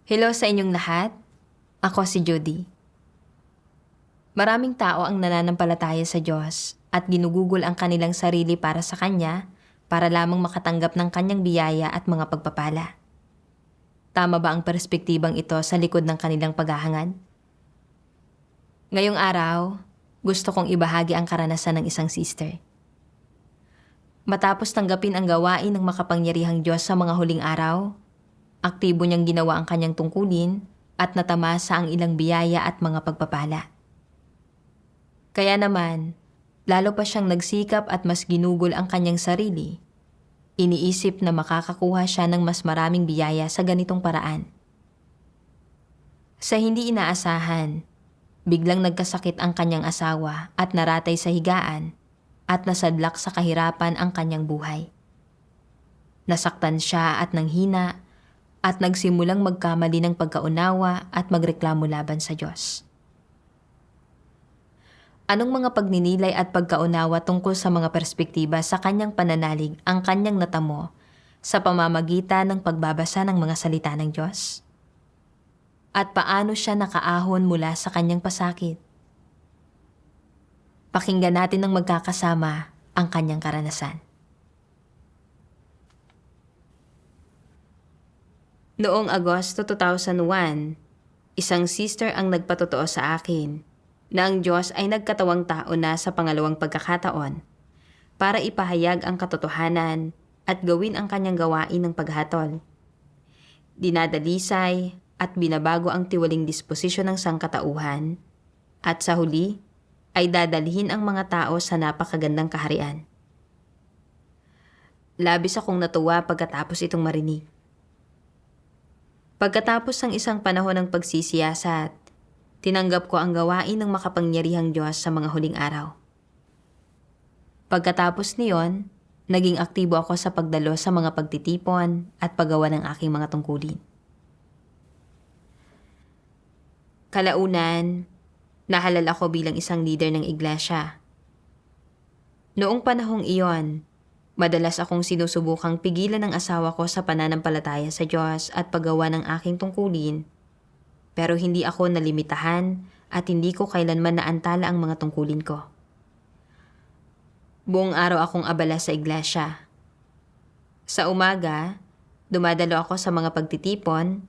Hello sa inyong lahat. Ako si Judy. Maraming tao ang nananampalataya sa Diyos at ginugugol ang kanilang sarili para sa Kanya para lamang makatanggap ng Kanyang biyaya at mga pagpapala. Tama ba ang perspektibang ito sa likod ng kanilang paghahangad? Ngayong araw, gusto kong ibahagi ang karanasan ng isang sister. Matapos tanggapin ang gawain ng makapangyarihang Diyos sa mga huling araw, aktibo niyang ginawa ang kanyang tungkulin at natamasa ang ilang biyaya at mga pagpapala. Kaya naman, lalo pa siyang nagsikap at mas ginugol ang kanyang sarili. Iniisip na makakakuha siya ng mas maraming biyaya sa ganitong paraan. Sa hindi inaasahan, biglang nagkasakit ang kanyang asawa at naratay sa higaan at nasadlak sa kahirapan ang kanyang buhay. Nasaktan siya at nanghina at nagsimulang magkamali ng pagkaunawa at magreklamo laban sa Diyos. Anong mga pagninilay at pagkaunawa tungkol sa mga perspektiba sa kanyang pananalig ang kanyang natamo sa pamamagitan ng pagbabasa ng mga salita ng Diyos? At paano siya nakaahon mula sa kanyang pasakit? Pakinggan natin ng magkakasama ang kanyang karanasan. Noong Agosto 2001, isang sister ang nagpatotoo sa akin na ang Diyos ay nagkatawang tao na sa pangalawang pagkakataon para ipahayag ang katotohanan at gawin ang kanyang gawain ng paghatol. Dinadalisay at binabago ang tiwaling disposisyon ng sangkatauhan at sa huli ay dadalhin ang mga tao sa napakagandang kaharian. Labis akong natuwa pagkatapos itong marinig. Pagkatapos ng isang panahon ng pagsisiyasat, tinanggap ko ang gawain ng makapangyarihang Diyos sa mga huling araw. Pagkatapos niyon, naging aktibo ako sa pagdalo sa mga pagtitipon at paggawa ng aking mga tungkulin. Kalaunan, nahalal ako bilang isang leader ng iglesia. Noong panahong iyon, madalas akong sinusubukang pigilan ng asawa ko sa pananampalataya sa Diyos at paggawa ng aking tungkulin. Pero hindi ako nalimitahan at hindi ko kailanman naantala ang mga tungkulin ko. Buong araw akong abala sa iglesia. Sa umaga, dumadalo ako sa mga pagtitipon,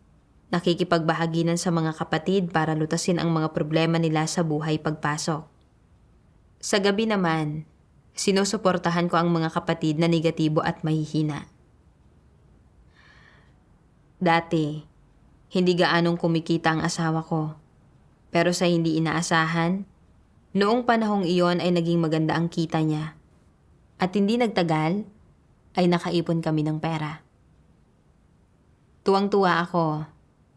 nakikipagbahaginan sa mga kapatid para lutasin ang mga problema nila sa buhay pagpasok. Sa gabi naman, sinusuportahan ko ang mga kapatid na negatibo at mahihina. Dati, hindi gaanong kumikita ang asawa ko. Pero sa hindi inaasahan, noong panahong iyon ay naging maganda ang kita niya. At hindi nagtagal, ay nakaipon kami ng pera. Tuwang-tuwa ako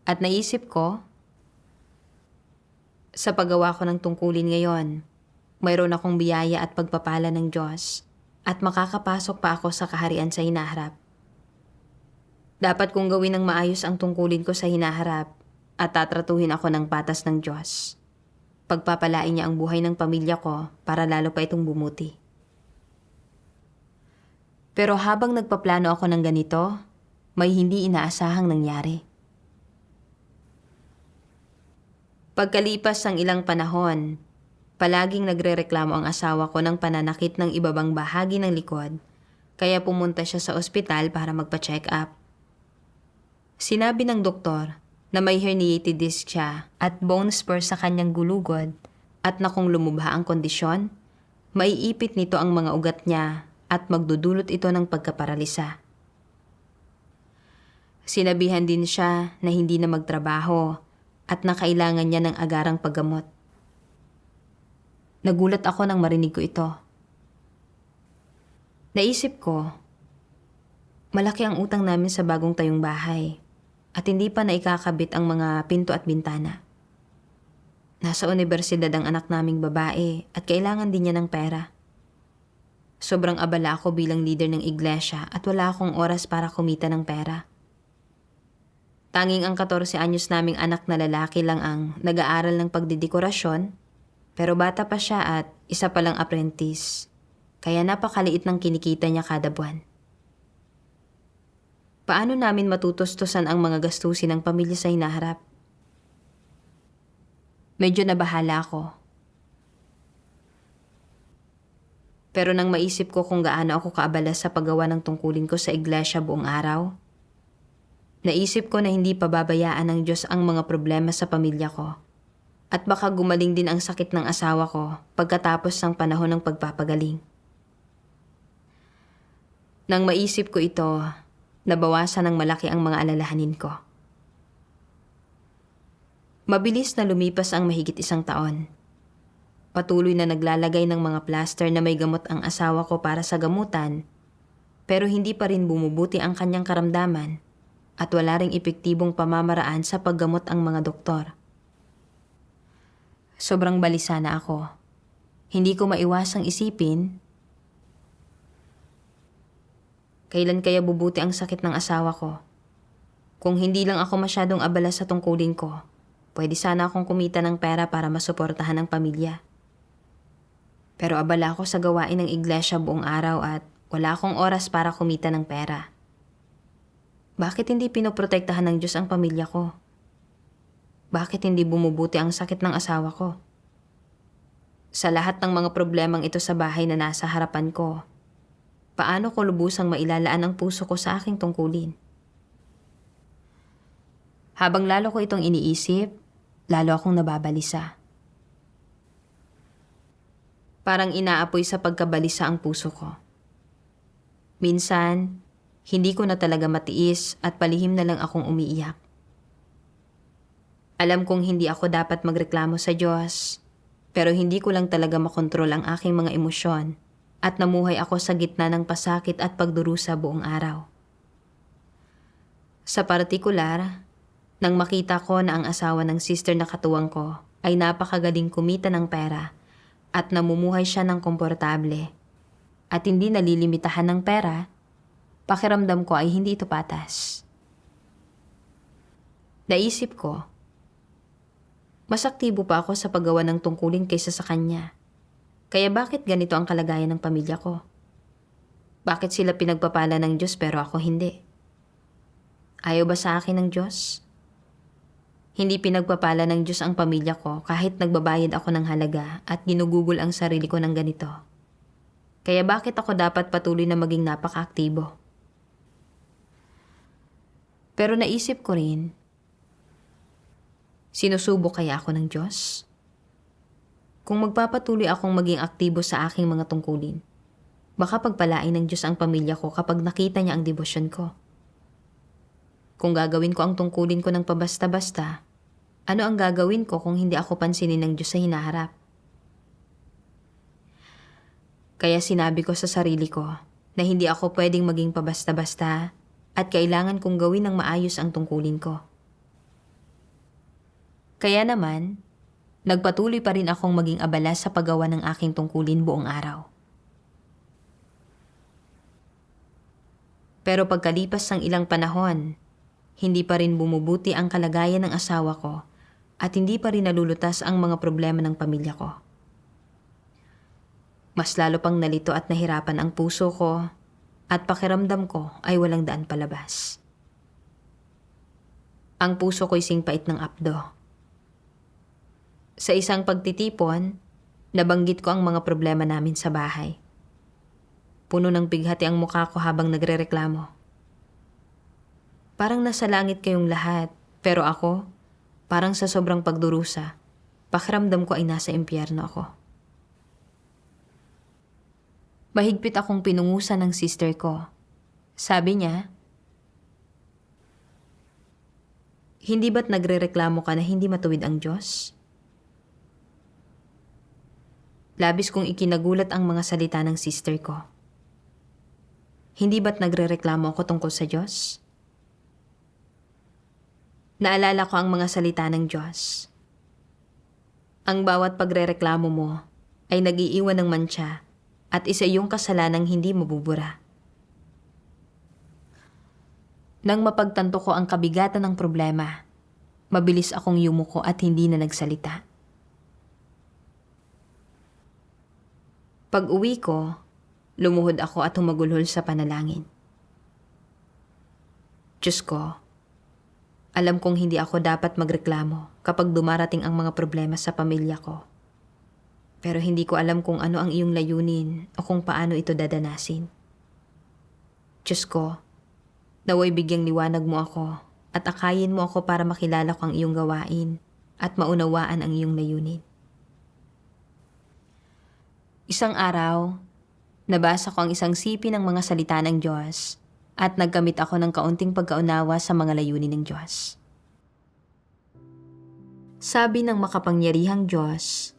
at naisip ko, sa paggawa ko ng tungkulin ngayon, mayroon akong biyaya at pagpapala ng Diyos at makakapasok pa ako sa kaharian sa hinaharap. Dapat kong gawin ng maayos ang tungkulin ko sa hinaharap at tatratuhin ako ng patas ng Diyos. Pagpapalain niya ang buhay ng pamilya ko para lalo pa itong bumuti. Pero habang nagpaplano ako ng ganito, may hindi inaasahang nangyari. Pagkalipas ng ilang panahon, palaging nagrereklamo ang asawa ko ng pananakit ng ibabang bahagi ng likod, kaya pumunta siya sa ospital para magpa-check up. Sinabi ng doktor na may herniated disc siya at bone spur sa kanyang gulugod at na kung lumubha ang kondisyon, maiipit nito ang mga ugat niya at magdudulot ito ng pagkaparalisa. Sinabihan din siya na hindi na magtrabaho at na kailangan niya ng agarang paggamot. Nagulat ako nang marinig ko ito. Naisip ko, malaki ang utang namin sa bagong tayong bahay at hindi pa naikakabit ang mga pinto at bintana. Nasa universidad ang anak naming babae at kailangan din niya ng pera. Sobrang abala ako bilang leader ng iglesia at wala akong oras para kumita ng pera. Tanging ang 14 anyos naming anak na lalaki lang ang nag-aaral ng pagdidekorasyon, pero bata pa siya at isa palang apprentice, kaya napakaliit ng kinikita niya kada buwan. Paano namin matutustusan ang mga gastusin ng pamilya sa hinaharap? Medyo nabahala ako. Pero nang maisip ko kung gaano ako kaabala sa paggawa ng tungkulin ko sa iglesia buong araw, naisip ko na hindi pababayaan ng Diyos ang mga problema sa pamilya ko. At baka gumaling din ang sakit ng asawa ko pagkatapos ng panahon ng pagpapagaling. Nang maisip ko ito, nabawasan ng malaki ang mga alalahanin ko. Mabilis na lumipas ang mahigit 1 taon. Patuloy na naglalagay ng mga plaster na may gamot ang asawa ko para sa gamutan, pero hindi pa rin bumubuti ang kanyang karamdaman at wala ring epektibong pamamaraan sa paggamot ang mga doktor. Sobrang balisa na ako. Hindi ko maiwasang isipin, kailan kaya bubuti ang sakit ng asawa ko? Kung hindi lang ako masyadong abala sa tungkulin ko, pwede sana akong kumita ng pera para masuportahan ang pamilya. Pero abala ako sa gawain ng iglesia buong araw at wala akong oras para kumita ng pera. Bakit hindi pinoprotektahan ng Diyos ang pamilya ko? Bakit hindi bumubuti ang sakit ng asawa ko? Sa lahat ng mga problemang ito sa bahay na nasa harapan ko, paano ko lubusang mailalaan ang puso ko sa aking tungkulin? Habang lalo ko itong iniisip, lalo akong nababalisa. Parang inaapoy sa pagkabalisa ang puso ko. Minsan, hindi ko na talaga matiis at palihim na lang akong umiiyak. Alam kong hindi ako dapat magreklamo sa Diyos, pero hindi ko lang talaga makontrol ang aking mga emosyon at namuhay ako sa gitna ng pasakit at pagdurusa buong araw. Sa partikular, nang makita ko na ang asawa ng sister na katuwang ko ay napakagaling kumita ng pera at namumuhay siya ng komportable at hindi nalilimitahan ng pera, pakiramdam ko ay hindi ito patas. Naisip ko, mas aktibo pa ako sa paggawa ng tungkulin kaysa sa kanya. Kaya bakit ganito ang kalagayan ng pamilya ko? Bakit sila pinagpapala ng Diyos pero ako hindi? Ayaw ba sa akin ng Diyos? Hindi pinagpapala ng Diyos ang pamilya ko kahit nagbabayad ako ng halaga at ginugugol ang sarili ko ng ganito. Kaya bakit ako dapat patuloy na maging napaka-aktibo? Pero naisip ko rin, sinusubok kaya ako ng Diyos? Kung magpapatuloy akong maging aktibo sa aking mga tungkulin, baka pagpalain ng Diyos ang pamilya ko kapag nakita niya ang debosyon ko. Kung gagawin ko ang tungkulin ko ng pabasta-basta, ano ang gagawin ko kung hindi ako pansinin ng Diyos sa hinaharap? Kaya sinabi ko sa sarili ko na hindi ako pwedeng maging pabasta-basta at kailangan kong gawin ng maayos ang tungkulin ko. Kaya naman, nagpatuloy pa rin akong maging abala sa paggawa ng aking tungkulin buong araw. Pero pagkalipas ng ilang panahon, hindi pa rin bumubuti ang kalagayan ng asawa ko at hindi pa rin nalulutas ang mga problema ng pamilya ko. Mas lalo pang nalito at nahirapan ang puso ko at pakiramdam ko ay walang daan palabas. Ang puso ko'y singpait ng apdo. Sa isang pagtitipon, nabanggit ko ang mga problema namin sa bahay. Puno ng bighati ang mukha ko habang nagrereklamo. Parang nasa langit kayong lahat, pero ako, parang sa sobrang pagdurusa, pakiramdam ko ay nasa impyerno ako. Mahigpit akong pinungusan ng sister ko. Sabi niya, "Hindi ba't nagrereklamo ka na hindi matuwid ang Diyos?" Labis kong ikinagulat ang mga salita ng sister ko. Hindi ba't nagrereklamo ako tungkol sa Diyos? Naalala ko ang mga salita ng Diyos. Ang bawat pagrereklamo mo ay nag-iiwan ng mantsa at isa yung kasalanang hindi mabubura. Nang mapagtanto ko ang kabigatan ng problema, mabilis akong yumuko at hindi na nagsalita. Pag-uwi ko, lumuhod ako at humagulhol sa panalangin. Diyos ko, alam kong hindi ako dapat magreklamo kapag dumarating ang mga problema sa pamilya ko. Pero hindi ko alam kung ano ang iyong layunin o kung paano ito dadanasin. Diyos ko, naway bigyang liwanag mo ako at akayin mo ako para makilala ko ang iyong gawain at maunawaan ang iyong layunin. Isang araw, nabasa ko ang isang sipi ng mga salita ng Diyos at nagkamit ako ng kaunting pagkaunawa sa mga layunin ng Diyos. Sabi ng makapangyarihang Diyos,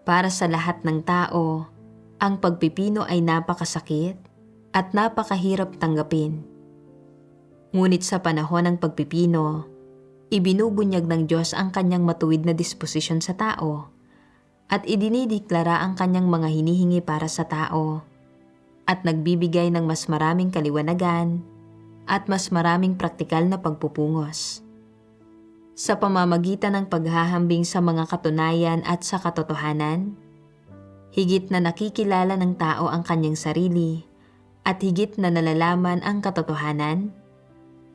para sa lahat ng tao, ang pagpipino ay napakasakit at napakahirap tanggapin. Ngunit sa panahon ng pagpipino, ibinubunyag ng Diyos ang kanyang matuwid na disposisyon sa tao at idinideklara ang kanyang mga hinihingi para sa tao at nagbibigay ng mas maraming kaliwanagan at mas maraming praktikal na pagpupungos. Sa pamamagitan ng paghahambing sa mga katunayan at sa katotohanan, higit na nakikilala ng tao ang kanyang sarili at higit na nalalaman ang katotohanan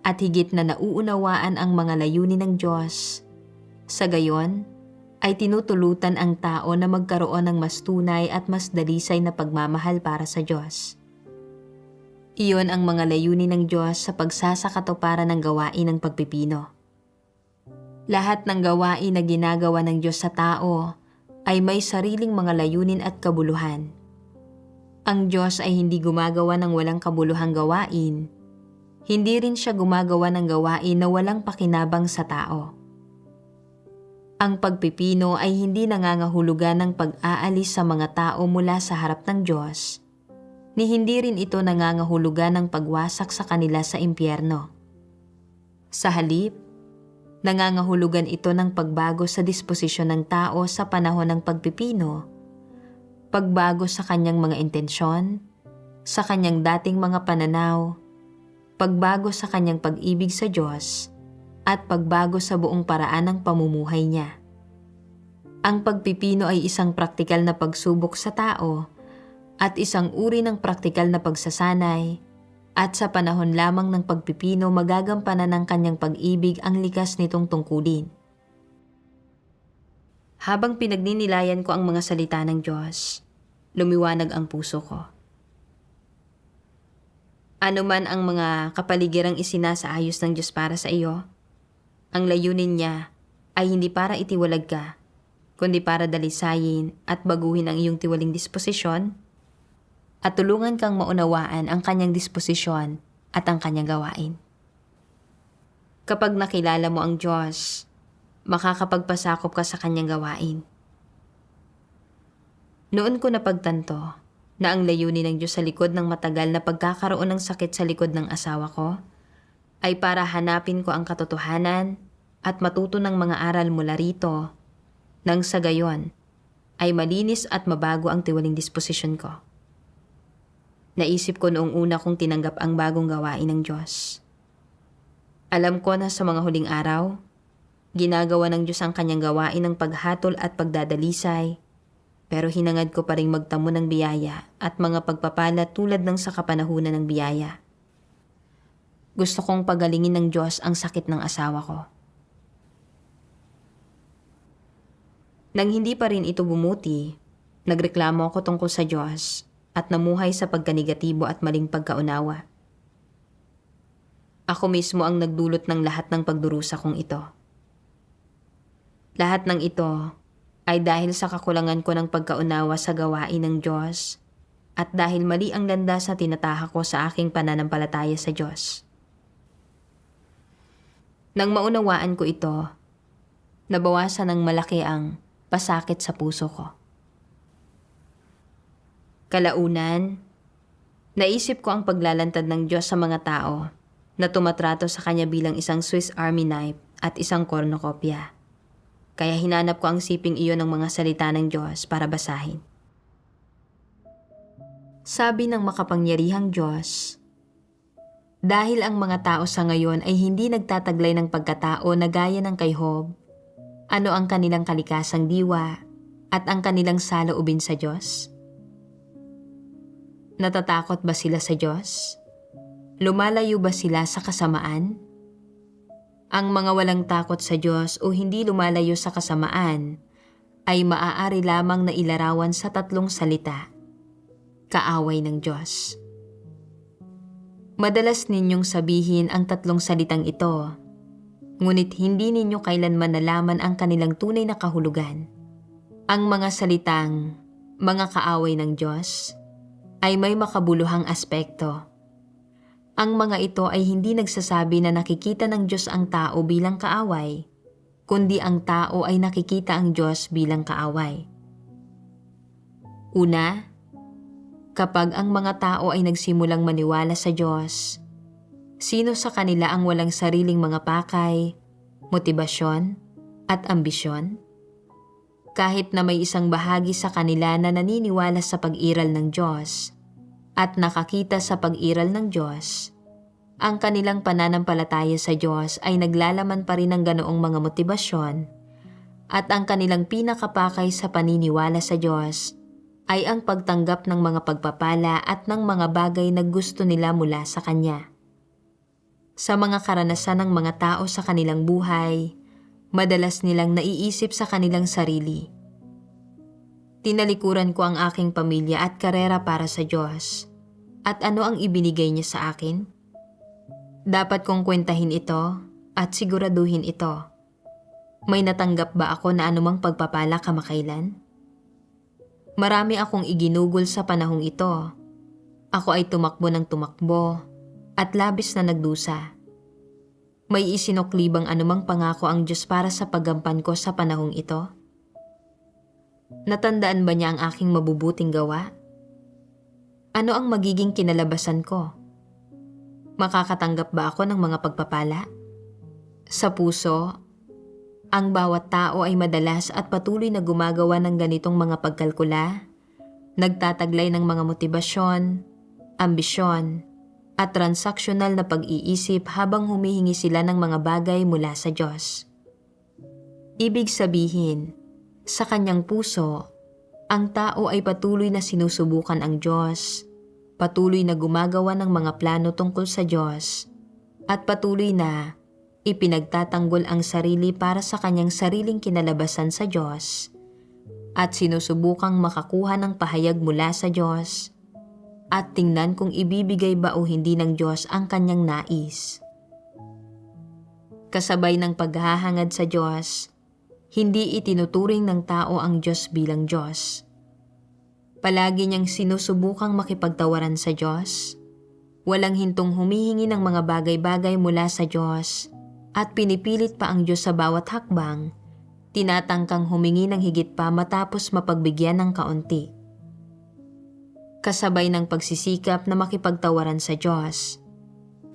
at higit na nauunawaan ang mga layunin ng Diyos. Sa gayon, ay tinutulutan ang tao na magkaroon ng mas tunay at mas dalisay na pagmamahal para sa Diyos. Iyon ang mga layunin ng Diyos sa pagsasakatuparan ng gawain ng pagpipino. Lahat ng gawain na ginagawa ng Diyos sa tao ay may sariling mga layunin at kabuluhan. Ang Diyos ay hindi gumagawa ng walang kabuluhang gawain. Hindi rin siya gumagawa ng gawain na walang pakinabang sa tao. Ang pagpipino ay hindi nangangahulugan ng pag-aalis sa mga tao mula sa harap ng Diyos, ni hindi rin ito nangangahulugan ng pagwasak sa kanila sa impyerno. Sa halip, nangangahulugan ito ng pagbago sa disposisyon ng tao sa panahon ng pagpipino, pagbago sa kanyang mga intensyon, sa kanyang dating mga pananaw, pagbago sa kanyang pag-ibig sa Diyos, at pagbago sa buong paraan ng pamumuhay niya. Ang pagpipino ay isang praktikal na pagsubok sa tao at isang uri ng praktikal na pagsasanay, at sa panahon lamang ng pagpipino magagampanan ng kanyang pag-ibig ang likas nitong tungkulin. Habang pinagninilayan ko ang mga salita ng Diyos, lumiwanag ang puso ko. Ano man ang mga kapaligirang isinasaayos ng Diyos para sa iyo, ang layunin niya ay hindi para itiwalag ka, kundi para dalisayin at baguhin ang iyong tiwaling disposisyon at tulungan kang maunawaan ang kanyang disposisyon at ang kanyang gawain. Kapag nakilala mo ang Diyos, makakapagpasakop ka sa kanyang gawain. Noon ko napagtanto na ang layunin ng Diyos sa likod ng matagal na pagkakaroon ng sakit sa likod ng asawa ko ay para hanapin ko ang katotohanan at matuto ng mga aral mula rito, nang sa gayon ay malinis at mabago ang tiwaling disposisyon ko. Naisip ko noong una kong tinanggap ang bagong gawain ng Diyos. Alam ko na sa mga huling araw, ginagawa ng Diyos ang kanyang gawain ng paghatol at pagdadalisay, pero hinangad ko pa ring magtamo ng biyaya at mga pagpapala tulad ng sa kapanahunan ng biyaya. Gusto kong pagalingin ng Diyos ang sakit ng asawa ko. Nang hindi pa rin ito bumuti, nagreklamo ako tungkol sa Diyos at namuhay sa pagkanegatibo at maling pagkaunawa. Ako mismo ang nagdulot ng lahat ng pagdurusa kong ito. Lahat ng ito ay dahil sa kakulangan ko ng pagkaunawa sa gawain ng Diyos at dahil mali ang landas na tinatahak ko sa aking pananampalataya sa Diyos. Nang maunawaan ko ito, nabawasan ng malaki ang pasakit sa puso ko. Kalaunan, naisip ko ang paglalantad ng Diyos sa mga tao na tumatrato sa Kanya bilang isang Swiss Army knife at isang cornucopia. Kaya hinanap ko ang siping iyon ng mga salita ng Diyos para basahin. Sabi ng makapangyarihang Diyos, dahil ang mga tao sa ngayon ay hindi nagtataglay ng pagkatao na gaya ng kay Job, ano ang kanilang kalikasang diwa at ang kanilang saloobin sa Diyos? Natatakot ba sila sa Diyos? Lumalayo ba sila sa kasamaan? Ang mga walang takot sa Diyos o hindi lumalayo sa kasamaan ay maaari lamang na ilarawan sa tatlong salita: kaaway ng Diyos. Madalas ninyong sabihin ang tatlong salitang ito, ngunit hindi ninyo kailanman nalaman ang kanilang tunay na kahulugan. Ang mga salitang mga kaaway ng Diyos ay may makabuluhang aspekto. Ang mga ito ay hindi nagsasabi na nakikita ng Diyos ang tao bilang kaaway, kundi ang tao ay nakikita ang Diyos bilang kaaway. Una, kapag ang mga tao ay nagsimulang maniwala sa Diyos, sino sa kanila ang walang sariling mga pakay, motibasyon, at ambisyon? Kahit na may isang bahagi sa kanila na naniniwala sa pag-iral ng Diyos at nakakita sa pag-iral ng Diyos, ang kanilang pananampalataya sa Diyos ay naglalaman pa rin ng ganoong mga motibasyon, at ang kanilang pinakapakay sa paniniwala sa Diyos ay ang pagtanggap ng mga pagpapala at ng mga bagay na gusto nila mula sa Kanya. Sa mga karanasan ng mga tao sa kanilang buhay, madalas nilang naiisip sa kanilang sarili, tinalikuran ko ang aking pamilya at karera para sa Diyos, at ano ang ibinigay niya sa akin? Dapat kong kwentahin ito at siguraduhin ito. May natanggap ba ako na anumang pagpapala kamakailan? Marami akong iginugol sa panahong ito. Ako ay tumakbo ng tumakbo at labis na nagdusa. May isinuklibang anumang pangako ang Diyos para sa paggampan ko sa panahong ito? Natandaan ba niya ang aking mabubuting gawa? Ano ang magiging kinalabasan ko? Makakatanggap ba ako ng mga pagpapala? Sa puso, ang bawat tao ay madalas at patuloy na gumagawa ng ganitong mga pagkalkula, nagtataglay ng mga motibasyon, ambisyon, at transaksyonal na pag-iisip habang humihingi sila ng mga bagay mula sa Diyos. Ibig sabihin, sa kanyang puso, ang tao ay patuloy na sinusubukan ang Diyos, patuloy na gumagawa ng mga plano tungkol sa Diyos, at patuloy na ipinagtatanggol ang sarili para sa kanyang sariling kinalabasan sa Diyos, at sinusubukang makakuha ng pahayag mula sa Diyos, at tingnan kung ibibigay ba o hindi ng Diyos ang kanyang nais. Kasabay ng paghahangad sa Diyos, hindi itinuturing ng tao ang Diyos bilang Diyos. Palagi niyang sinusubukang makipagtawaran sa Diyos. Walang hintong humihingi ng mga bagay-bagay mula sa Diyos at pinipilit pa ang Diyos sa bawat hakbang, tinatangkang humingi ng higit pa matapos mapagbigyan ng kaunti. Kasabay ng pagsisikap na makipagtawaran sa Diyos,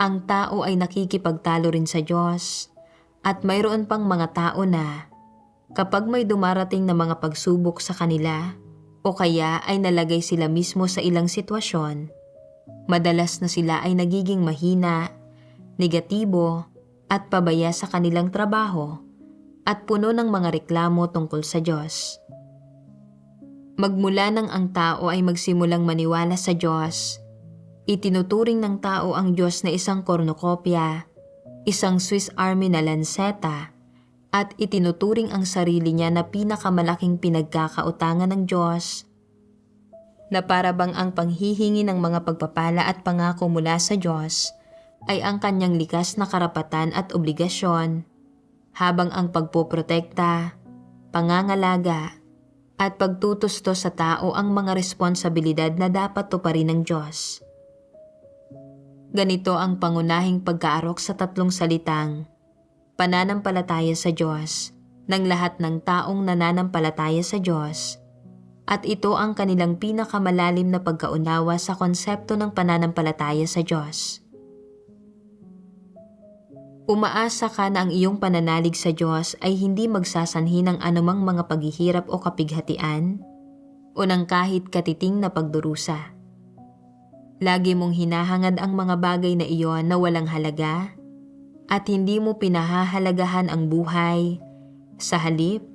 ang tao ay nakikipagtalo rin sa Diyos, at mayroon pang mga tao na kapag may dumarating na mga pagsubok sa kanila o kaya ay nalagay sila mismo sa ilang sitwasyon, madalas na sila ay nagiging mahina, negatibo, at pabaya sa kanilang trabaho at puno ng mga reklamo tungkol sa Diyos. Magmula nang ang tao ay magsimulang maniwala sa Diyos, itinuturing ng tao ang Diyos na isang kornokopya, isang Swiss Army na lanseta, at itinuturing ang sarili niya na pinakamalaking pinagkakautangan ng Diyos, na para bang ang panghihingi ng mga pagpapala at pangako mula sa Diyos ay ang kanyang likas na karapatan at obligasyon, habang ang pagpoprotekta, pangangalaga, at pagtutusto sa tao ang mga responsibilidad na dapat tuparin ng Diyos. Ganito ang pangunahing pagkaarok sa tatlong salitang pananampalataya sa Diyos ng lahat ng taong nananampalataya sa Diyos, at ito ang kanilang pinakamalalim na pagkaunawa sa konsepto ng pananampalataya sa Diyos. Umaasa ka na ang iyong pananalig sa Diyos ay hindi magsasanhi ng anumang mga paghihirap o kapighatian o ng kahit katiting na pagdurusa. Lagi mong hinahangad ang mga bagay na iyon na walang halaga at hindi mo pinahahalagahan ang buhay. Sa halip,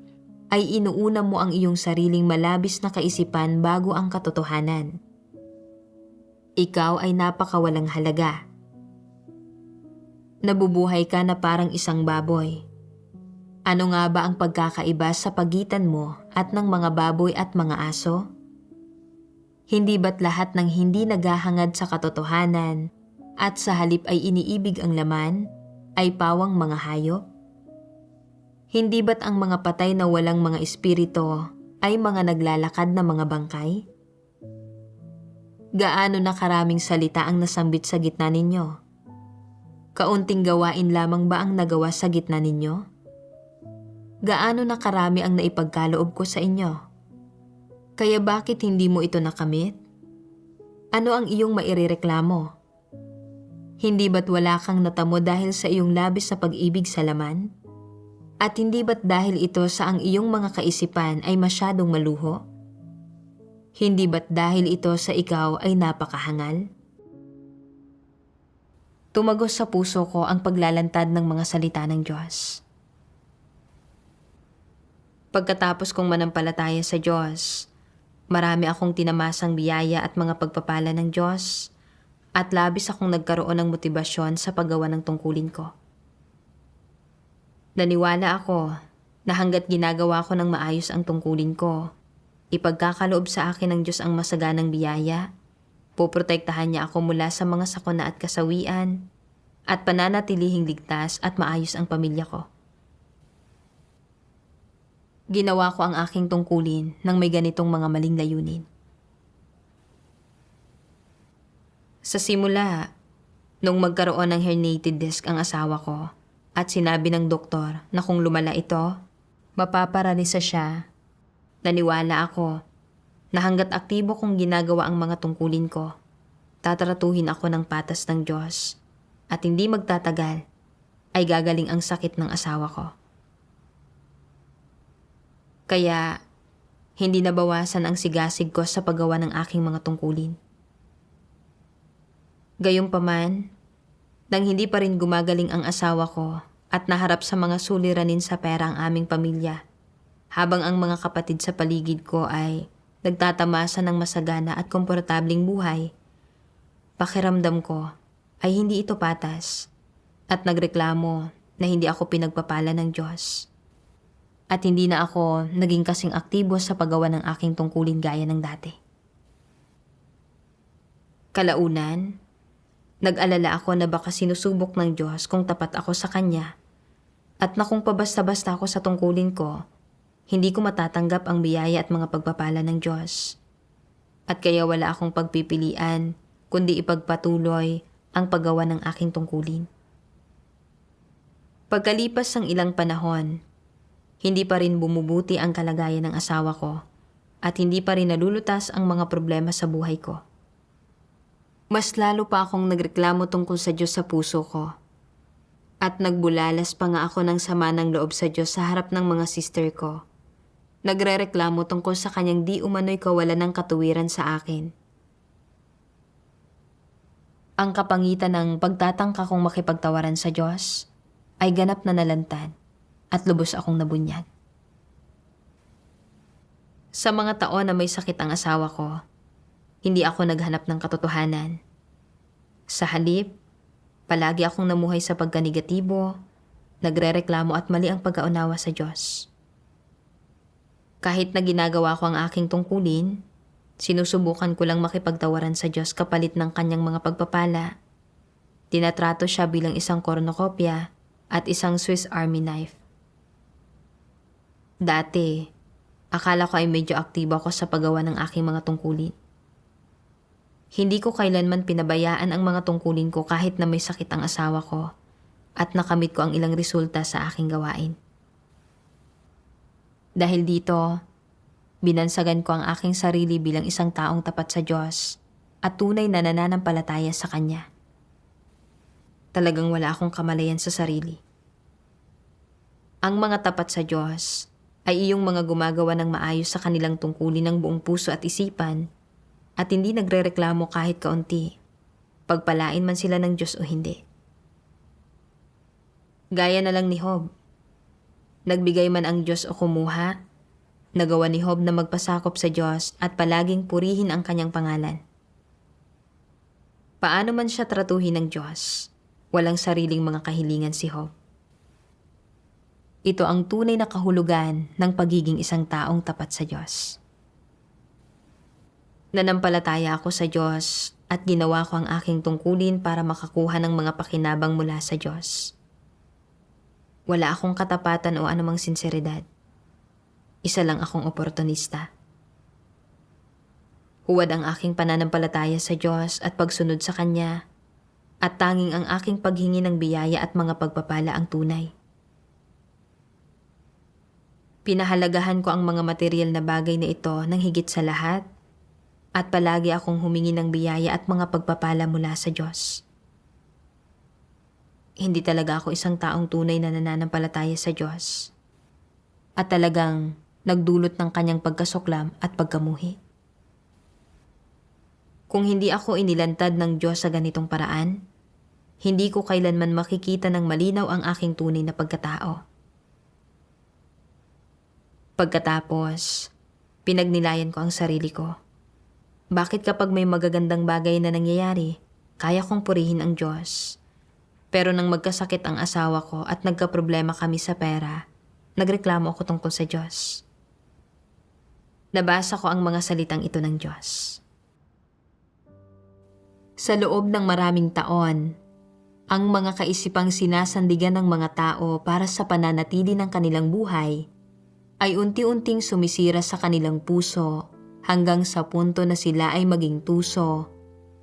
ay inuuna mo ang iyong sariling malabis na kaisipan bago ang katotohanan. Ikaw ay napakawalang halaga. Nabubuhay ka na parang isang baboy. Ano nga ba ang pagkakaiba sa pagitan mo at ng mga baboy at mga aso? Hindi ba't lahat ng hindi naghahangad sa katotohanan at sa halip ay iniibig ang laman ay pawang mga hayop? Hindi ba't ang mga patay na walang mga espiritu ay mga naglalakad na mga bangkay? Gaano na karaming salita ang nasambit sa gitna ninyo? Kaunting gawain lamang ba ang nagawa sa gitna ninyo? Gaano na karami ang naipagkaloob ko sa inyo? Kaya bakit hindi mo ito nakamit? Ano ang iyong mairereklamo? Hindi ba't wala kang natamo dahil sa iyong labis na pag-ibig sa laman? At hindi ba't dahil ito sa ang iyong mga kaisipan ay masyadong maluho? Hindi ba't dahil ito sa ikaw ay napakahangal? Tumagos sa puso ko ang paglalantad ng mga salita ng Diyos. Pagkatapos kong manampalataya sa Diyos, marami akong tinamasang biyaya at mga pagpapala ng Diyos at labis akong nagkaroon ng motibasyon sa paggawa ng tungkulin ko. Naniwala ako na hanggat ginagawa ko ng maayos ang tungkulin ko, ipagkakaloob sa akin ng Diyos ang masaganang biyaya, poprotektahan niya ako mula sa mga sakuna at kasawian, at pananatilihing ligtas at maayos ang pamilya ko. Ginawa ko ang aking tungkulin nang may ganitong mga maling layunin. Sa simula, nung magkaroon ng herniated disc ang asawa ko at sinabi ng doktor na kung lumala ito, mapaparalisa siya, naniwala ako na hanggat aktibo kong ginagawa ang mga tungkulin ko, tatratuhin ako ng patas ng Diyos at hindi magtatagal ay gagaling ang sakit ng asawa ko. Kaya, hindi nabawasan ang sigasig ko sa paggawa ng aking mga tungkulin. Gayunpaman, nang hindi pa rin gumagaling ang asawa ko at naharap sa mga suliranin sa pera ang aming pamilya, habang ang mga kapatid sa paligid ko ay nagtatamasa ng masagana at komportabling buhay, pakiramdam ko ay hindi ito patas at nagreklamo na hindi ako pinagpapala ng Diyos. At hindi na ako naging kasing aktibo sa paggawa ng aking tungkulin gaya ng dati. Kalaunan, nag-alala ako na baka sinusubok ng Diyos kung tapat ako sa Kanya at na kung pabasta-basta ako sa tungkulin ko, hindi ko matatanggap ang biyaya at mga pagpapala ng Diyos. At kaya wala akong pagpipilian kundi ipagpatuloy ang paggawa ng aking tungkulin. Pagkalipas ng ilang panahon, hindi pa rin bumubuti ang kalagayan ng asawa ko at hindi pa rin nalulutas ang mga problema sa buhay ko. Mas lalo pa akong nagreklamo tungkol sa Diyos sa puso ko at nagbulalas pa nga ako ng sama ng loob sa Diyos sa harap ng mga sister ko. Nagrereklamo tungkol sa kanyang di umano'y kawalan ng katuwiran sa akin. Ang kapangitan ng pagtatangka kong makipagtawaran sa Diyos ay ganap na nalantad at lubos akong nabunyag. Sa mga taon na may sakit ang asawa ko, hindi ako naghanap ng katotohanan. Sa halip, palagi akong namuhay sa pagkanegatibo, nagrereklamo at mali ang pagkaunawa sa Diyos. Kahit na ginagawa ko ang aking tungkulin, sinusubukan ko lang makipagtawaran sa Diyos kapalit ng kanyang mga pagpapala. Tinatrato siya bilang isang cornucopia at isang Swiss Army knife. Dati, akala ko ay medyo aktibo ako sa paggawa ng aking mga tungkulin. Hindi ko kailanman pinabayaan ang mga tungkulin ko kahit na may sakit ang asawa ko at nakamit ko ang ilang resulta sa aking gawain. Dahil dito, binansagan ko ang aking sarili bilang isang taong tapat sa Diyos at tunay na nananampalataya sa Kanya. Talagang wala akong kamalayan sa sarili. Ang mga tapat sa Diyos ay iyong mga gumagawa ng maayos sa kanilang tungkulin ng buong puso at isipan at hindi nagrereklamo kahit kaunti, pagpalain man sila ng Diyos o hindi. Gaya na lang ni Job. Nagbigay man ang Diyos o kumuha, nagawa ni Job na magpasakop sa Diyos at palaging purihin ang kanyang pangalan. Paano man siya tratuhin ng Diyos, Walang sariling mga kahilingan si Job. Ito ang tunay na kahulugan ng pagiging isang taong tapat sa Diyos. Nanampalataya ako sa Diyos at ginawa ko ang aking tungkulin para makakuha ng mga pakinabang mula sa Diyos. Wala akong katapatan o anumang sinseridad. Isa lang akong oportunista. Huwad ang aking pananampalataya sa Diyos at pagsunod sa Kanya, at tanging ang aking paghingi ng biyaya at mga pagpapala ang tunay. Pinahalagahan ko ang mga material na bagay na ito ng higit sa lahat, at palagi akong humingi ng biyaya at mga pagpapala mula sa Diyos. Hindi talaga ako isang taong tunay na nananampalataya sa Diyos, at talagang nagdulot ng Kanyang pagkasuklam at pagkamuhi. Kung hindi ako inilantad ng Diyos sa ganitong paraan, hindi ko kailanman makikita ng malinaw ang aking tunay na pagkatao. Pagkatapos, pinagnilayan ko ang sarili ko. Bakit kapag may magagandang bagay na nangyayari, kaya kong purihin ang Diyos? Pero nang magkasakit ang asawa ko at nagkaproblema kami sa pera, nagreklamo ako tungkol sa Diyos. Nabasa ko ang mga salitang ito ng Diyos. Sa loob ng maraming taon, ang mga kaisipang sinasandigan ng mga tao para sa pananatili ng kanilang buhay ay unti-unting sumisira sa kanilang puso hanggang sa punto na sila ay maging tuso,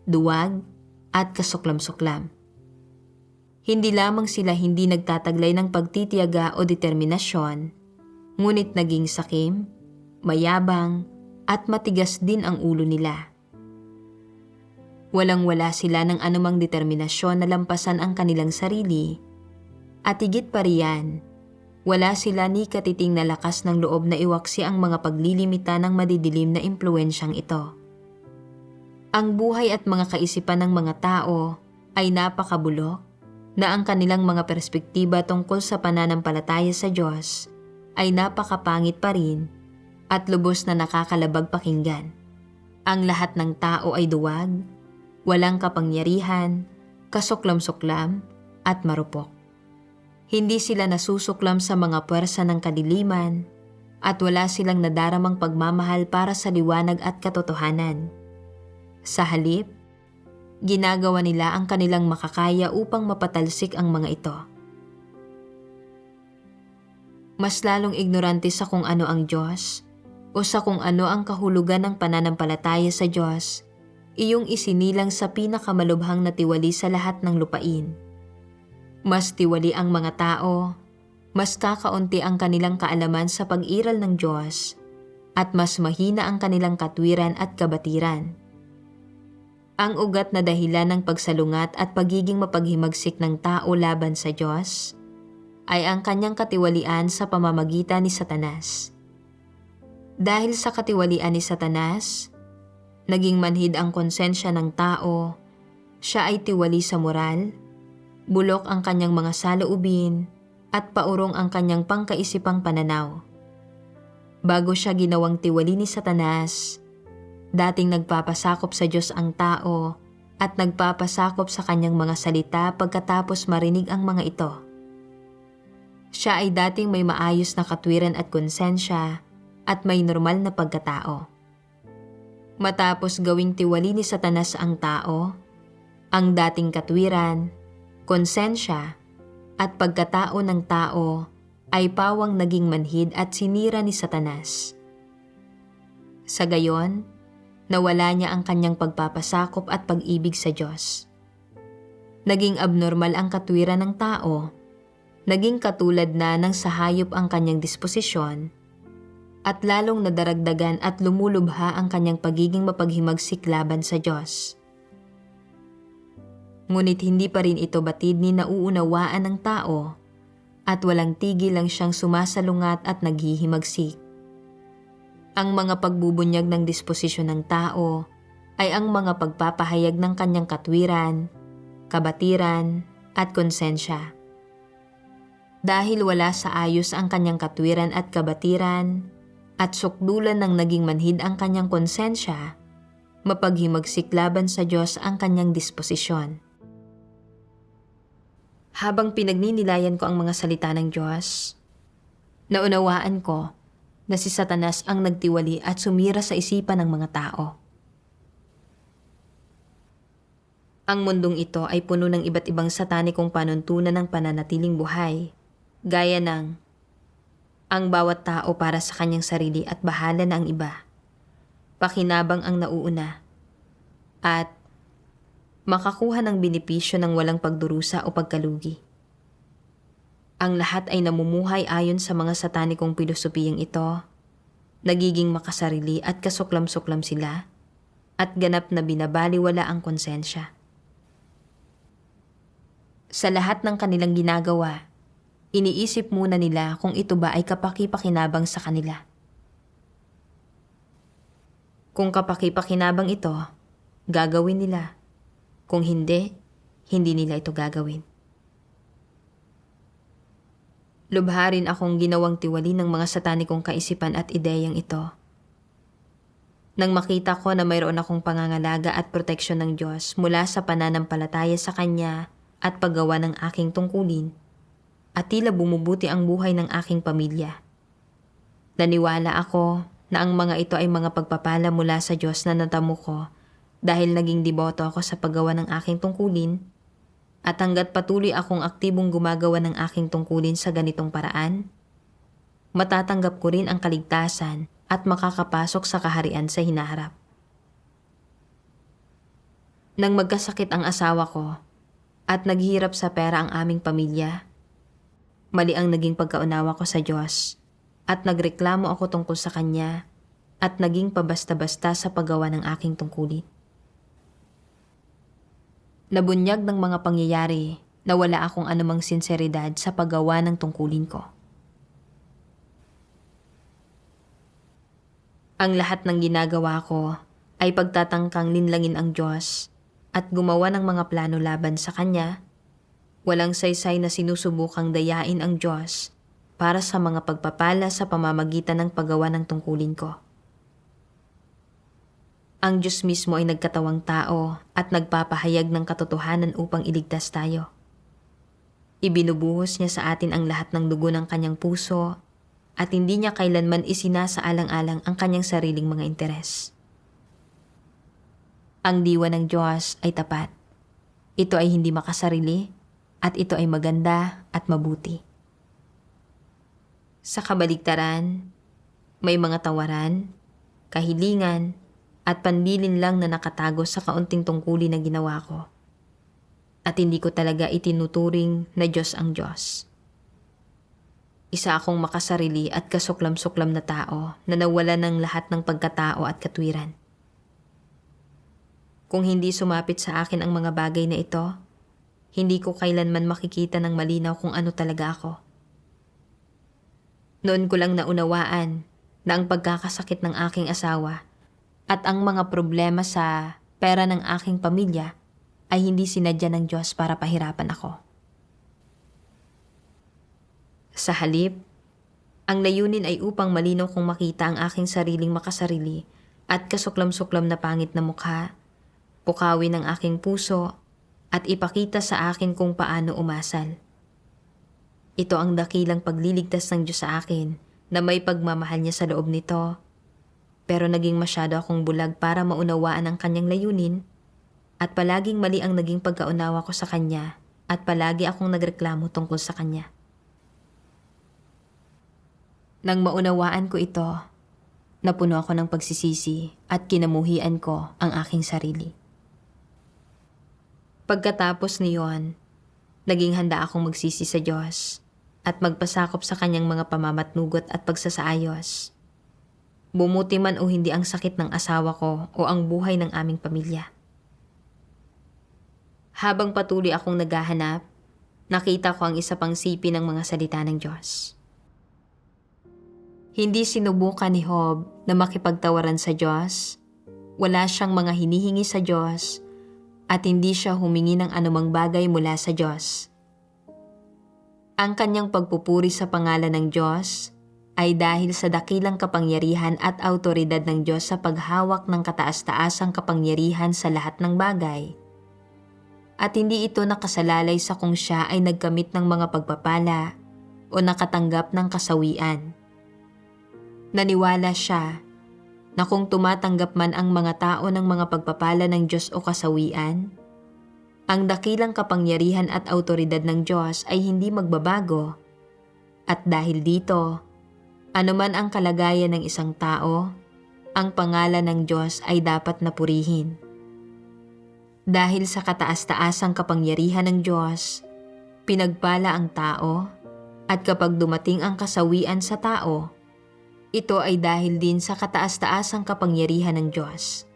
duwag, at kasuklam-suklam. Hindi lamang sila hindi nagtataglay ng pagtitiyaga o determinasyon, ngunit naging sakim, mayabang, at matigas din ang ulo nila. Walang-wala sila ng anumang determinasyon na lampasan ang kanilang sarili, at higit pa riyan, wala sila ni katiting na lakas ng loob na iwaksi ang mga paglilimita ng madidilim na impluensyang ito. Ang buhay at mga kaisipan ng mga tao ay napakabulok na ang kanilang mga perspektiba tungkol sa pananampalataya sa Diyos ay napakapangit pa rin at lubos na nakakalabag pakinggan. Ang lahat ng tao ay duwag, walang kapangyarihan, kasuklam-suklam, at marupok. Hindi sila nasusuklam sa mga puwersa ng kadiliman at wala silang nadaramang pagmamahal para sa liwanag at katotohanan. Sa halip, ginagawa nila ang kanilang makakaya upang mapatalsik ang mga ito. Mas lalong ignorante sa kung ano ang Diyos o sa kung ano ang kahulugan ng pananampalataya sa Diyos, iyong isinilang sa pinakamalubhang na tiwali sa lahat ng lupain. Mas tiwali ang mga tao, mas kakaunti ang kanilang kaalaman sa pag-iral ng Diyos, at mas mahina ang kanilang katwiran at kabatiran. Ang ugat na dahilan ng pagsalungat at pagiging mapaghimagsik ng tao laban sa Diyos ay ang kanyang katiwalian sa pamamagitan ni Satanas. Dahil sa katiwalian ni Satanas, naging manhid ang konsensya ng tao, siya ay tiwali sa moral, bulok ang kanyang mga saloobin, at paurong ang kanyang pangkaisipang pananaw. Bago siya ginawang tiwali ni Satanas, dating nagpapasakop sa Diyos ang tao at nagpapasakop sa kanyang mga salita pagkatapos marinig ang mga ito. Siya ay dating may maayos na katwiran at konsensya at may normal na pagkatao. Matapos gawing tiwali ni Satanas ang tao, ang dating katwiran, konsensya, at pagkatao ng tao ay pawang naging manhid at sinira ni Satanas. Sa gayon, nawala niya ang kanyang pagpapasakop at pag-ibig sa Diyos. Naging abnormal ang katwiran ng tao, naging katulad na ng sa hayop ang kanyang disposisyon, at lalong nadaragdagan at lumulubha ang kanyang pagiging mapaghimagsik laban sa Diyos. Ngunit hindi pa rin ito batid ni nauunawaan ng tao at walang tigil lang siyang sumasalungat at naghihimagsik. Ang mga pagbubunyag ng disposisyon ng tao ay ang mga pagpapahayag ng kanyang katwiran, kabatiran, at konsensya. Dahil wala sa ayos ang kanyang katwiran at kabatiran, at sukdulan ng naging manhid ang kanyang konsensya, mapaghimagsik laban sa Diyos ang kanyang disposisyon. Habang pinagninilayan ko ang mga salita ng Diyos, naunawaan ko na si Satanas ang nagtiwali at sumira sa isipan ng mga tao. Ang mundong ito ay puno ng iba't ibang satanikong panuntunan ng pananatiling buhay, gaya ng ang bawat tao para sa kanyang sarili at bahala na ang iba, pakinabang ang nauuna, at makakuha ng benepisyo ng walang pagdurusa o pagkalugi. Ang lahat ay namumuhay ayon sa mga satanikong pilosopiyang ito, nagiging makasarili at kasuklam-suklam sila, at ganap na binabaliwala ang konsensya. Sa lahat ng kanilang ginagawa, iniisip muna nila kung ito ba ay kapaki-pakinabang sa kanila. Kung kapaki-pakinabang ito, gagawin nila. Kung hindi, hindi nila ito gagawin. Lubha rin akong ginawang tiwali ng mga satanikong kaisipan at ideyang ito. Nang makita ko na mayroon akong pangangalaga at proteksyon ng Diyos mula sa pananampalataya sa Kanya at paggawa ng aking tungkulin, at tila bumubuti ang buhay ng aking pamilya. Naniwala ako na ang mga ito ay mga pagpapala mula sa Diyos na natamo ko dahil naging deboto ako sa paggawa ng aking tungkulin, at hanggat patuloy akong aktibong gumagawa ng aking tungkulin sa ganitong paraan, matatanggap ko rin ang kaligtasan at makakapasok sa kaharian sa hinaharap. Nang magkasakit ang asawa ko at naghihirap sa pera ang aming pamilya, mali ang naging pagkaunawa ko sa Diyos at nagreklamo ako tungkol sa Kanya at naging pabasta-basta sa paggawa ng aking tungkulin. Nabunyag ng mga pangyayari na wala akong anumang sinseridad sa paggawa ng tungkulin ko. Ang lahat ng ginagawa ko ay pagtatangkang linlangin ang Diyos at gumawa ng mga plano laban sa Kanya. Walang saysay na sinusubukang dayain ang Diyos para sa mga pagpapala sa pamamagitan ng paggawa ng tungkulin ko. Ang Diyos mismo ay nagkatawang tao at nagpapahayag ng katotohanan upang iligtas tayo. Ibinubuhos niya sa atin ang lahat ng dugo ng Kanyang puso at hindi niya kailanman isinasaalang-alang ang Kanyang sariling mga interes. Ang diwa ng Diyos ay tapat. Ito ay hindi makasarili at ito ay maganda at mabuti. Sa kabaligtaran, may mga tawaran, kahilingan, at panlilin lang na nakatago sa kaunting tungkulin na ginawa ko. At hindi ko talaga itinuturing na Diyos ang Diyos. Isa akong makasarili at kasuklam-suklam na tao na nawala ng lahat ng pagkatao at katwiran. Kung hindi sumapit sa akin ang mga bagay na ito, hindi ko kailanman makikita ng malinaw kung ano talaga ako. Noon ko lang naunawaan na ang pagkakasakit ng aking asawa at ang mga problema sa pera ng aking pamilya ay hindi sinadya ng Diyos para pahirapan ako. Sa halip, ang layunin ay upang malinaw kong makita ang aking sariling makasarili at kasuklam-suklam na pangit na mukha, pukawin ang aking puso, at ipakita sa akin kung paano umasal. Ito ang dakilang pagliligtas ng Diyos sa akin na may pagmamahal niya sa loob nito, pero naging masyado akong bulag para maunawaan ang Kanyang layunin, at palaging mali ang naging pagkaunawa ko sa Kanya at palagi akong nagreklamo tungkol sa Kanya. Nang maunawaan ko ito, napuno ako ng pagsisisi at kinamuhian ko ang aking sarili. Pagkatapos niyon, naging handa akong magsisi sa Diyos at magpasakop sa Kanyang mga pamamatnugot at pagsasaayos. Bumuti man o hindi ang sakit ng asawa ko o ang buhay ng aming pamilya. Habang patuloy akong naghahanap, nakita ko ang isa pang sipi ng mga salita ng Diyos. Hindi sinubukan ni Job na makipagtawaran sa Diyos, wala siyang mga hinihingi sa Diyos, at hindi siya humingi ng anumang bagay mula sa Diyos. Ang kanyang pagpupuri sa pangalan ng Diyos ay dahil sa dakilang kapangyarihan at autoridad ng Diyos sa paghawak ng kataas-taasang kapangyarihan sa lahat ng bagay. at hindi ito nakasalalay sa kung siya ay nagkamit ng mga pagpapala o nakatanggap ng kasawian. Naniwala siya na kung tumatanggap man ang mga tao ng mga pagpapala ng Diyos o kasawian, ang dakilang kapangyarihan at autoridad ng Diyos ay hindi magbabago, at dahil dito, anuman ang kalagayan ng isang tao, ang pangalan ng Diyos ay dapat na purihin. Dahil sa kataas-taasang kapangyarihan ng Diyos, pinagpala ang tao, at kapag dumating ang kasawian sa tao, ito ay dahil din sa kataas-taasang kapangyarihan ng Diyos.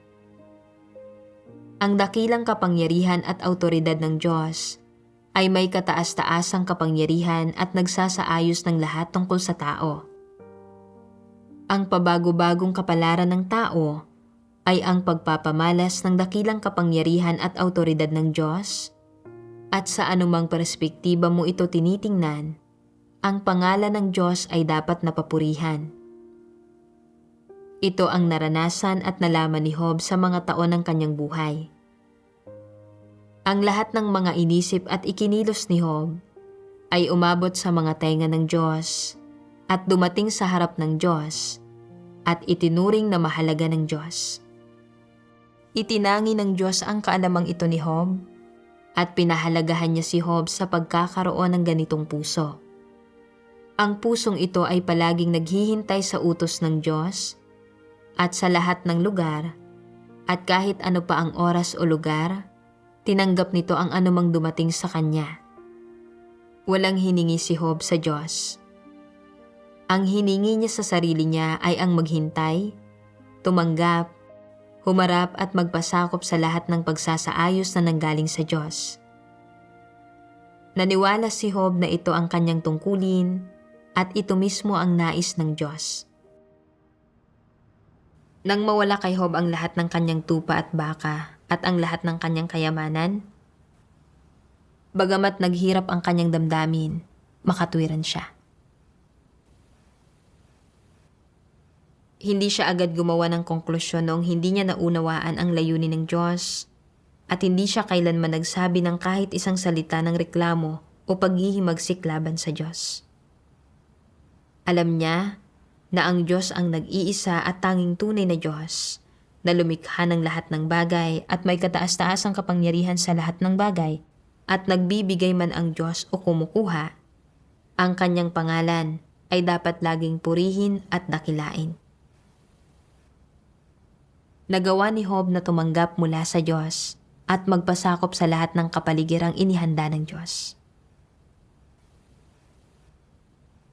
Ang dakilang kapangyarihan at autoridad ng Diyos ay may kataas-taasang kapangyarihan at nagsasaayos ng lahat tungkol sa tao. Ang pabago-bagong kapalaran ng tao ay ang pagpapamalas ng dakilang kapangyarihan at autoridad ng Diyos, at sa anumang perspektiba mo ito tinitingnan, ang pangalan ng Diyos ay dapat napapurihan. Ito ang naranasan at nalaman ni Job sa mga taon ng kanyang buhay. Ang lahat ng mga inisip at ikinilos ni Job ay umabot sa mga tenga ng Diyos at dumating sa harap ng Diyos at itinuring na mahalaga ng Diyos. Itinangi ng Diyos ang kaalamang ito ni Job at pinahalagahan niya si Job sa pagkakaroon ng ganitong puso. Ang pusong ito ay palaging naghihintay sa utos ng Diyos at sa lahat ng lugar, at kahit ano pa ang oras o lugar, tinanggap nito ang anumang dumating sa kanya. Walang hiningi si Job sa Diyos. Ang hiningi niya sa sarili niya ay ang maghintay, tumanggap, humarap at magpasakop sa lahat ng pagsasaayos na nanggaling sa Diyos. Naniwala si Job na ito ang kanyang tungkulin at ito mismo ang nais ng Diyos. Nang mawala kay Job ang lahat ng kanyang tupa at baka at ang lahat ng kanyang kayamanan, bagamat naghirap ang kanyang damdamin, makatwiran siya. Hindi siya agad gumawa ng konklusyon noong hindi niya naunawaan ang layunin ng Diyos at hindi siya kailanman nagsabi ng kahit isang salita ng reklamo o paghihimagsik laban sa Diyos. Alam niya na ang Diyos ang nag-iisa at tanging tunay na Diyos na lumikha ng lahat ng bagay at may kataas-taasang kapangyarihan sa lahat ng bagay, at nagbibigay man ang Diyos o kumukuha, ang kanyang pangalan ay dapat laging purihin at dakilain. Nagawa ni Job na tumanggap mula sa Diyos at magpasakop sa lahat ng kapaligirang inihanda ng Diyos.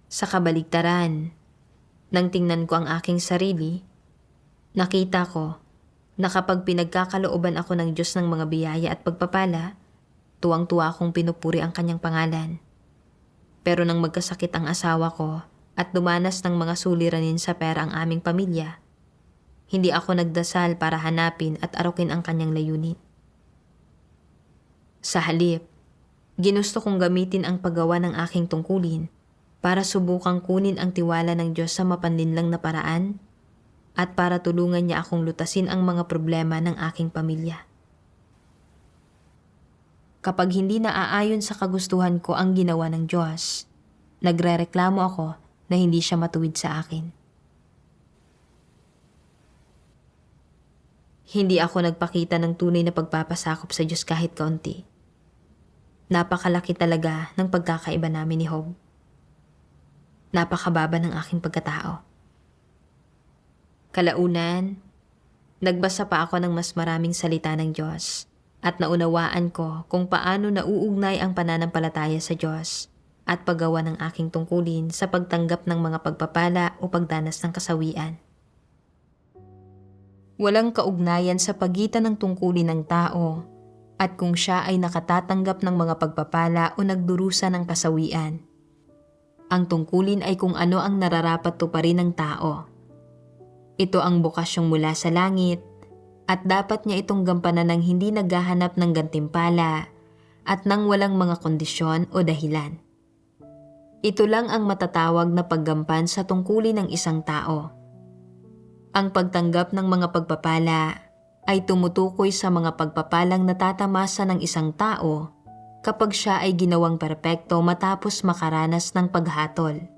Sa kabaligtaran, nang tingnan ko ang aking sarili, nakita ko na kapag pinagkakalooban ako ng Diyos ng mga biyaya at pagpapala, tuwang-tuwa akong pinupuri ang kanyang pangalan. Pero nang magkasakit ang asawa ko at dumanas ng mga suliranin sa pera ang aming pamilya, hindi ako nagdasal para hanapin at arukin ang kanyang layunin. Sa halip, ginusto kong gamitin ang paggawa ng aking tungkulin para subukang kunin ang tiwala ng Diyos sa mapanlinlang na paraan at para tulungan niya akong lutasin ang mga problema ng aking pamilya. Kapag hindi naaayon sa kagustuhan ko ang ginawa ng Diyos, nagrereklamo ako na hindi siya matuwid sa akin. Hindi ako nagpakita ng tunay na pagpapasakop sa Diyos kahit kaunti. Napakalaki talaga ng pagkakaiba namin ni Job. Napakababa ng aking pagkatao. Kalaunan, nagbasa pa ako ng mas maraming salita ng Diyos at naunawaan ko kung paano nauugnay ang pananampalataya sa Diyos at paggawa ng aking tungkulin sa pagtanggap ng mga pagpapala o pagdanas ng kasawian. Walang kaugnayan sa pagitan ng tungkulin ng tao at kung siya ay nakatatanggap ng mga pagpapala o nagdurusa ng kasawian. Ang tungkulin ay kung ano ang nararapat tuparin ng tao. Ito ang bukasyong mula sa langit at dapat niya itong gampanan ng hindi naghahanap ng gantimpala at nang walang mga kondisyon o dahilan. Ito lang ang matatawag na paggampan sa tungkulin ng isang tao. Ang pagtanggap ng mga pagpapala ay tumutukoy sa mga pagpapalang natatamasa ng isang tao kapag siya ay ginawang perpekto matapos makaranas ng paghatol.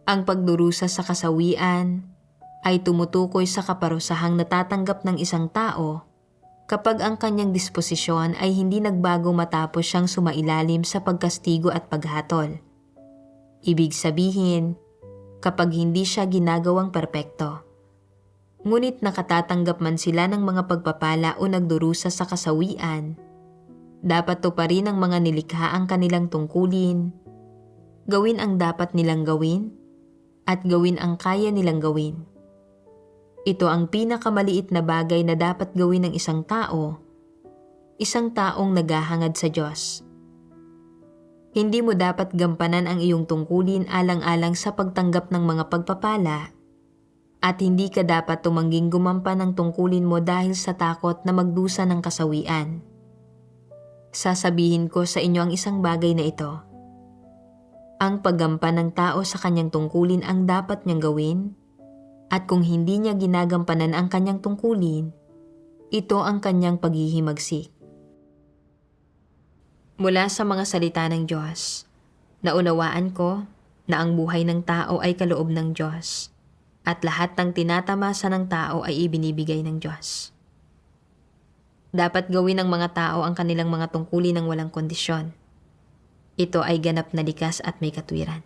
Ang pagdurusa sa kasawian ay tumutukoy sa kaparusahang natatanggap ng isang tao kapag ang kanyang disposisyon ay hindi nagbago matapos siyang sumailalim sa pagkastigo at paghatol. Ibig sabihin, kapag hindi siya ginagawang perpekto. Ngunit nakatatanggap man sila ng mga pagpapala o nagdurusa sa kasawian, dapat tuparin ng mga nilikha ang kanilang tungkulin, gawin ang dapat nilang gawin, at gawin ang kaya nilang gawin. Ito ang pinakamaliit na bagay na dapat gawin ng isang taong naghahangad sa Diyos. Hindi mo dapat gampanan ang iyong tungkulin alang-alang sa pagtanggap ng mga pagpapala at hindi ka dapat tumangging gumampan ng tungkulin mo dahil sa takot na magdusa ng kasawian. Sasabihin ko sa inyo ang isang bagay na ito. Ang paggampan ng tao sa kanyang tungkulin ang dapat niyang gawin, at kung hindi niya ginagampanan ang kanyang tungkulin, ito ang kanyang paghihimagsik. Mula sa mga salita ng Diyos, naunawaan ko na ang buhay ng tao ay kaloob ng Diyos, at lahat ng tinatamasa ng tao ay ibinibigay ng Diyos. Dapat gawin ng mga tao ang kanilang mga tungkulin ng walang kondisyon. Ito ay ganap na likas at may katwiran.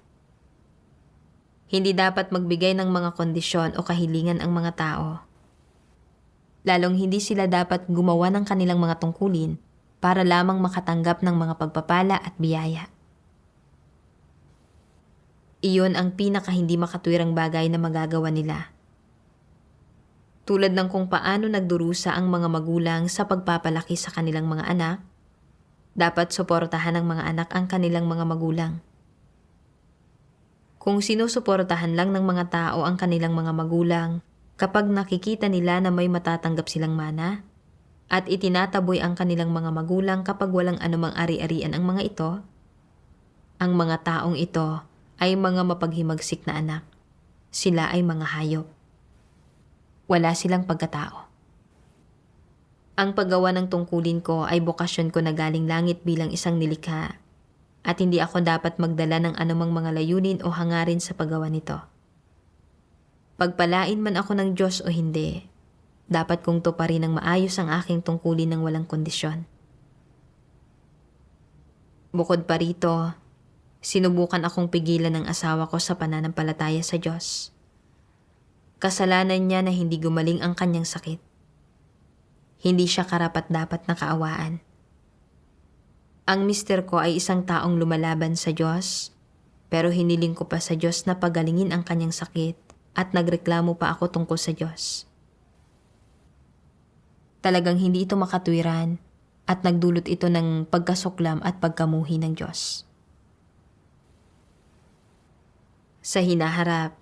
Hindi dapat magbigay ng mga kondisyon o kahilingan ang mga tao. Lalong hindi sila dapat gumawa ng kanilang mga tungkulin para lamang makatanggap ng mga pagpapala at biyaya. Iyon ang pinaka hindi makatwirang bagay na magagawa nila. Tulad ng kung paano nagdurusa ang mga magulang sa pagpapalaki sa kanilang mga anak, dapat suportahan ng mga anak ang kanilang mga magulang. Kung sinusuportahan lang ng mga tao ang kanilang mga magulang kapag nakikita nila na may matatanggap silang mana, at itinataboy ang kanilang mga magulang kapag walang anumang ari-arian ang mga ito, ang mga taong ito ay mga mapaghimagsik na anak. Sila ay mga hayop. Wala silang pagkatao. Ang paggawa ng tungkulin ko ay bokasyon ko na galing langit bilang isang nilikha, at hindi ako dapat magdala ng anumang mga layunin o hangarin sa paggawa nito. Pagpalain man ako ng Diyos o hindi, dapat kong tuparin ng maayos ang aking tungkulin ng walang kondisyon. Bukod pa rito, sinubukan akong pigilan ng asawa ko sa pananampalataya sa Diyos. Kasalanan niya na hindi gumaling ang kanyang sakit. Hindi siya karapat-dapat na kaawaan. Ang mister ko ay isang taong lumalaban sa Diyos, pero hiniling ko pa sa Diyos na pagalingin ang kanyang sakit at nagreklamo pa ako tungkol sa Diyos. Talagang hindi ito makatwiran at nagdulot ito ng pagkasuklam at pagkamuhi ng Diyos. Sa hinaharap,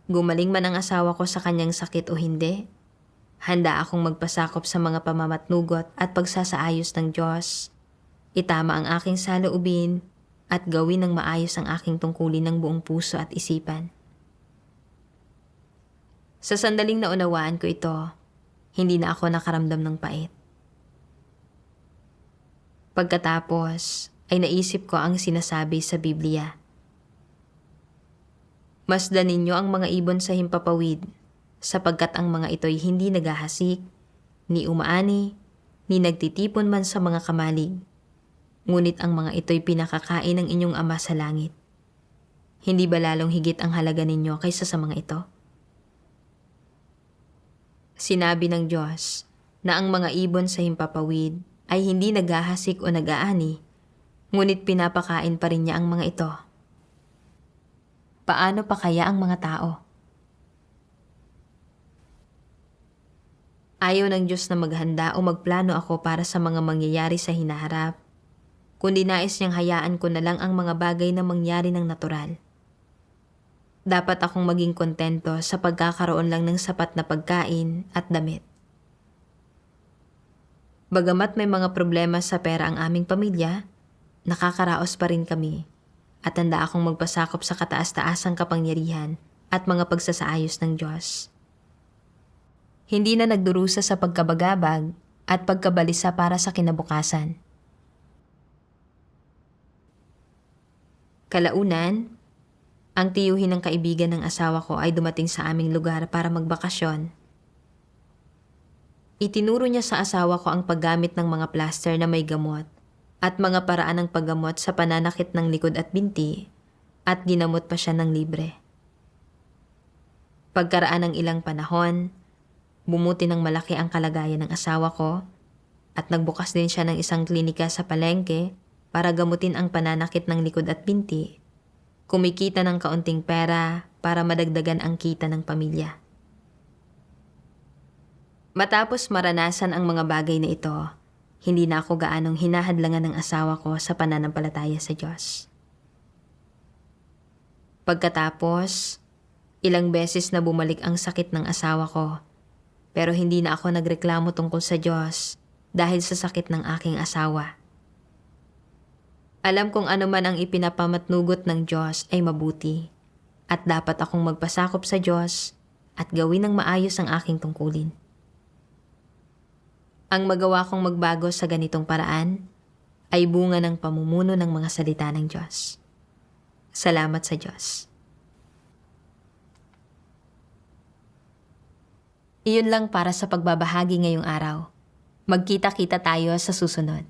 gumaling man ang asawa ko sa kanyang sakit o hindi, handa akong magpasakop sa mga pamamatnugot at pagsasaayos ng Diyos, itama ang aking saloobin at gawin ng maayos ang aking tungkulin ng buong puso at isipan. Sa sandaling naunawaan ko ito, hindi na ako nakaramdam ng pait. Pagkatapos ay naisip ko ang sinasabi sa Biblia. Masdan ninyo ang mga ibon sa himpapawid, sapagkat ang mga ito'y hindi naghahasik, ni umaani, ni nagtitipon man sa mga kamalig. Ngunit ang mga ito'y pinakakain ng inyong Ama sa langit. Hindi ba lalong higit ang halaga ninyo kaysa sa mga ito? Sinabi ng Diyos na ang mga ibon sa himpapawid ay hindi naghahasik o nag-aani, ngunit pinapakain pa rin niya ang mga ito. Paano pa kaya ang mga tao? Ayaw ng Diyos na maghanda o magplano ako para sa mga mangyayari sa hinaharap, kundi nais niyang hayaan ko na lang ang mga bagay na mangyari ng natural. Dapat akong maging kontento sa pagkakaroon lang ng sapat na pagkain at damit. Bagamat may mga problema sa pera ang aming pamilya, nakakaraos pa rin kami at handa akong magpasakop sa kataas-taasang kapangyarihan at mga pagsasaayos ng Diyos. Hindi na nagdurusa sa pagkabagabag at pagkabalisa para sa kinabukasan. Kalaunan, ang tiyuhin ng kaibigan ng asawa ko ay dumating sa aming lugar para magbakasyon. Itinuro niya sa asawa ko ang paggamit ng mga plaster na may gamot at mga paraan ng paggamot sa pananakit ng likod at binti at ginamot pa siya ng libre. Pagkaraan ng ilang panahon, bumuti ng malaki ang kalagayan ng asawa ko at nagbukas din siya ng isang klinika sa palengke para gamutin ang pananakit ng likod at binti. Kumikita ng kaunting pera para madagdagan ang kita ng pamilya. Matapos maranasan ang mga bagay na ito, hindi na ako gaanong hinahadlangan ng asawa ko sa pananampalataya sa Diyos. Pagkatapos, ilang beses na bumalik ang sakit ng asawa ko, pero hindi na ako nagreklamo tungkol sa Diyos dahil sa sakit ng aking asawa. Alam kong ano man ang ipinapamatnugot ng Diyos ay mabuti at dapat akong magpasakop sa Diyos at gawin ng maayos ang aking tungkulin. Ang magawa kong magbago sa ganitong paraan ay bunga ng pamumuno ng mga salita ng Diyos. Salamat sa Diyos. Iyon lang para sa pagbabahagi ngayong araw. Magkita-kita tayo sa susunod.